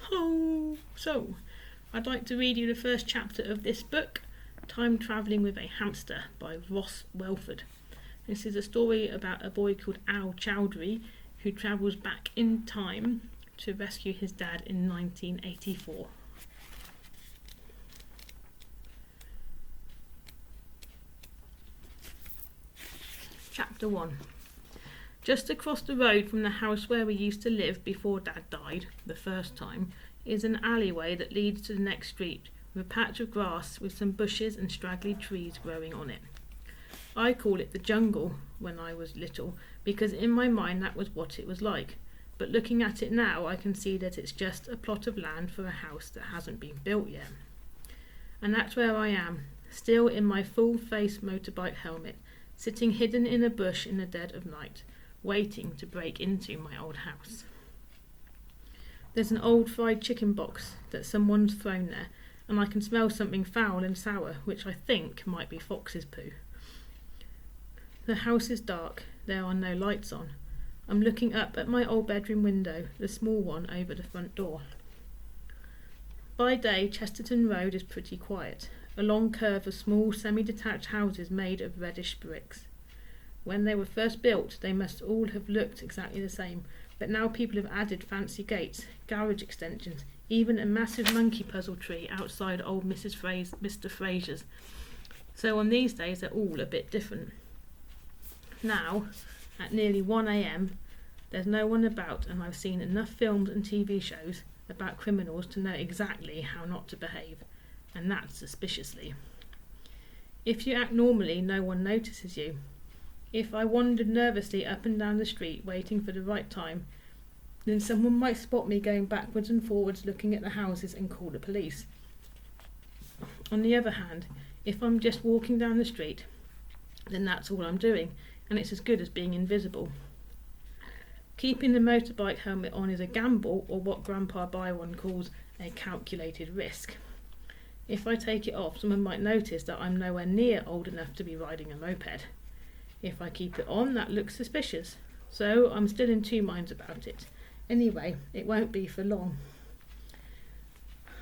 Hello! So, I'd like to read you the first chapter of this book, Time Travelling with a Hamster by Ross Welford. This is a story about a boy called Al Chowdhury who travels back in time to rescue his dad in 1984. Chapter 1. Just across the road from the house where we used to live before Dad died, the first time, is an alleyway that leads to the next street, with a patch of grass with some bushes and straggly trees growing on it. I call it the jungle when I was little, because in my mind that was what it was like. But looking at it now, I can see that it's just a plot of land for a house that hasn't been built yet. And that's where I am, still in my full-face motorbike helmet, sitting hidden in a bush in the dead of night, waiting to break into my old house. There's an old fried chicken box that someone's thrown there, and I can smell something foul and sour, which I think might be Fox's poo. The house is dark, there are no lights on. I'm looking up at my old bedroom window, the small one over the front door. By day, Chesterton Road is pretty quiet, a long curve of small semi-detached houses made of reddish bricks. When they were first built, they must all have looked exactly the same, but now people have added fancy gates, garage extensions, even a massive monkey puzzle tree outside old Mr. Fraser's. So on these days, they're all a bit different. Now, at nearly 1 a.m, there's no one about, and I've seen enough films and TV shows about criminals to know exactly how not to behave, and that's suspiciously. If you act normally, no one notices you. If I wandered nervously up and down the street waiting for the right time, then someone might spot me going backwards and forwards looking at the houses and call the police. On the other hand, if I'm just walking down the street, then that's all I'm doing, and it's as good as being invisible. Keeping the motorbike helmet on is a gamble, or what Grandpa Byron calls a calculated risk. If I take it off, someone might notice that I'm nowhere near old enough to be riding a moped. If I keep it on, that looks suspicious. So I'm still in two minds about it. Anyway, it won't be for long.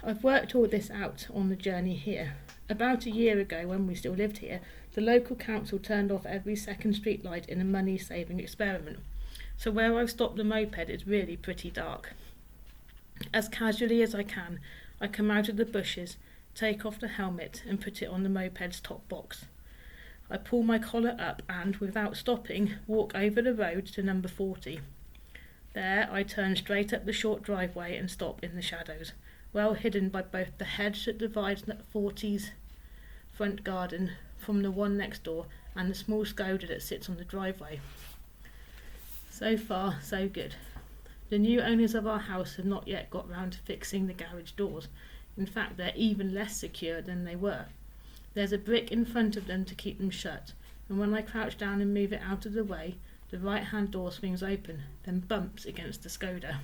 I've worked all this out on the journey here. About a year ago, when we still lived here, the local council turned off every second street light in a money-saving experiment. So where I've stopped the moped is really pretty dark. As casually as I can, I come out of the bushes, take off the helmet and put it on the moped's top box. I pull my collar up and, without stopping, walk over the road to number 40. There I turn straight up the short driveway and stop in the shadows, well hidden by both the hedge that divides 40's front garden from the one next door and the small Skoda that sits on the driveway. So far, so good. The new owners of our house have not yet got round to fixing the garage doors. In fact, they're even less secure than they were. There's a brick in front of them to keep them shut, and when I crouch down and move it out of the way, the right-hand door swings open, then bumps against the Skoda.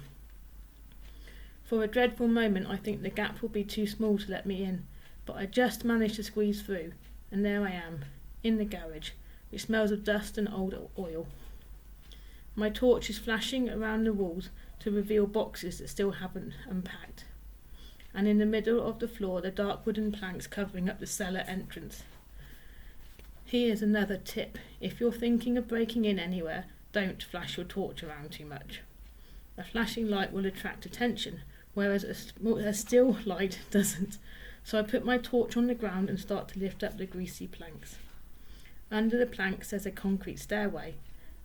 For a dreadful moment I think the gap will be too small to let me in, but I just manage to squeeze through, and there I am, in the garage, which smells of dust and old oil. My torch is flashing around the walls to reveal boxes that still haven't unpacked, and in the middle of the floor the dark wooden planks covering up the cellar entrance. Here's another tip. If you're thinking of breaking in anywhere, don't flash your torch around too much. A flashing light will attract attention, whereas a still light doesn't. So I put my torch on the ground and start to lift up the greasy planks. Under the planks there's a concrete stairway,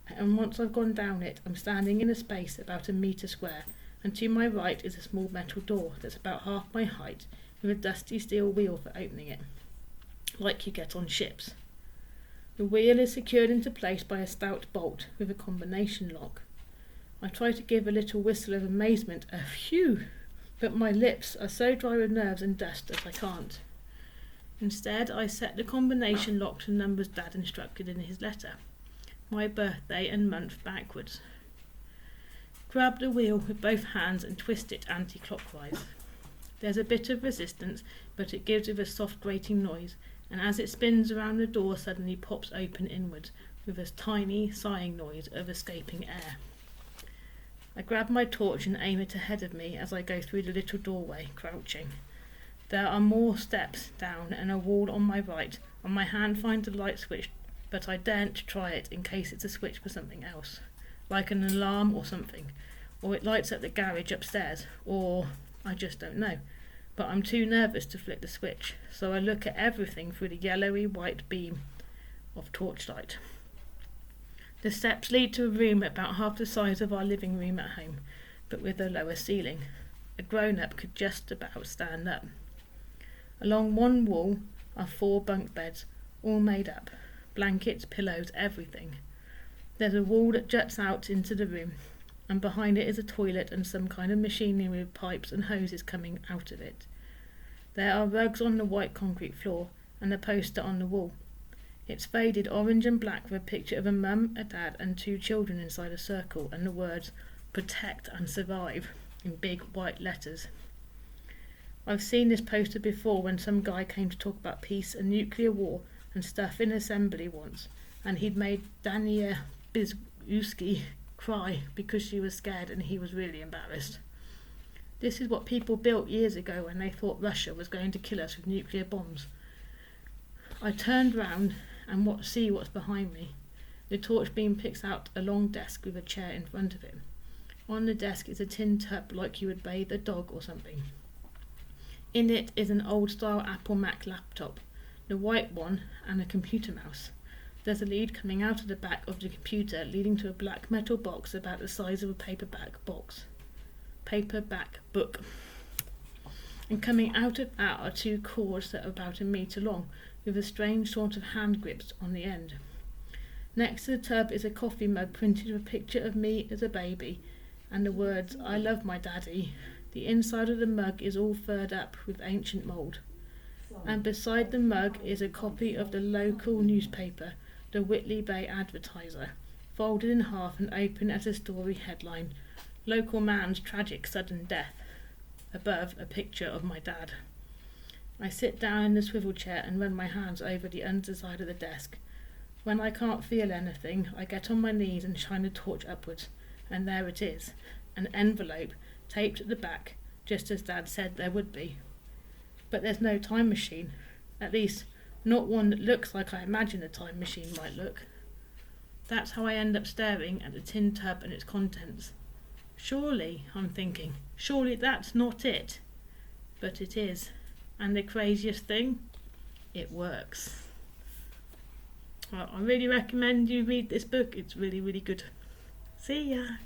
and once I've gone down it, I'm standing in a space about 1 metre square, and to my right is a small metal door that's about half my height, with a dusty steel wheel for opening it, like you get on ships. The wheel is secured into place by a stout bolt with a combination lock. I try to give a little whistle of amazement, a phew, but my lips are so dry with nerves and dust that I can't. Instead, I set the combination lock to the numbers Dad instructed in his letter, my birthday and month backwards. Grab the wheel with both hands and twist it anti-clockwise. There's a bit of resistance, but it gives it a soft grating noise, and as it spins around the door suddenly pops open inwards with a tiny sighing noise of escaping air. I grab my torch and aim it ahead of me as I go through the little doorway, crouching. There are more steps down and a wall on my right, and my hand finds a light switch, but I daren't try it in case it's a switch for something else, like an alarm or something, or it lights up the garage upstairs, or I just don't know. But I'm too nervous to flick the switch, so I look at everything through the yellowy white beam of torchlight. The steps lead to a room about half the size of our living room at home, but with a lower ceiling. A grown-up could just about stand up. Along one wall are 4 bunk beds, all made up. Blankets, pillows, everything. There's a wall that juts out into the room, and behind it is a toilet and some kind of machinery with pipes and hoses coming out of it. There are rugs on the white concrete floor, and a poster on the wall. It's faded orange and black with a picture of a mum, a dad and 2 children inside a circle, and the words "Protect and Survive" in big white letters. I've seen this poster before when some guy came to talk about peace and nuclear war and stuff in assembly once, and he'd made Dania Bizewski cry because she was scared and he was really embarrassed. This is what people built years ago when they thought Russia was going to kill us with nuclear bombs. I turned round and see what's behind me. The torch beam picks out a long desk with a chair in front of it. On the desk is a tin tub like you would bathe a dog or something. In it is an old-style Apple Mac laptop, the white one, and a computer mouse. There's a lead coming out of the back of the computer leading to a black metal box about the size of a paperback book. And coming out of that are 2 cords that are about a metre long, with a strange sort of hand grips on the end. Next to the tub is a coffee mug printed with a picture of me as a baby, and the words, "I love my daddy." The inside of the mug is all furred up with ancient mould. And beside the mug is a copy of the local newspaper, the Whitley Bay Advertiser, folded in half and open as a story headline, "Local man's tragic sudden death." Above, a picture of my dad. I sit down in the swivel chair and run my hands over the underside of the desk. When I can't feel anything, I get on my knees and shine the torch upwards, and there it is, an envelope taped at the back, just as Dad said there would be. But there's no time machine, at least not one that looks like I imagine a time machine might look. That's how I end up staring at the tin tub and its contents. Surely, I'm thinking, surely that's not it. But it is. And the craziest thing, it works. Well, I really recommend you read this book. It's really, really good. See ya.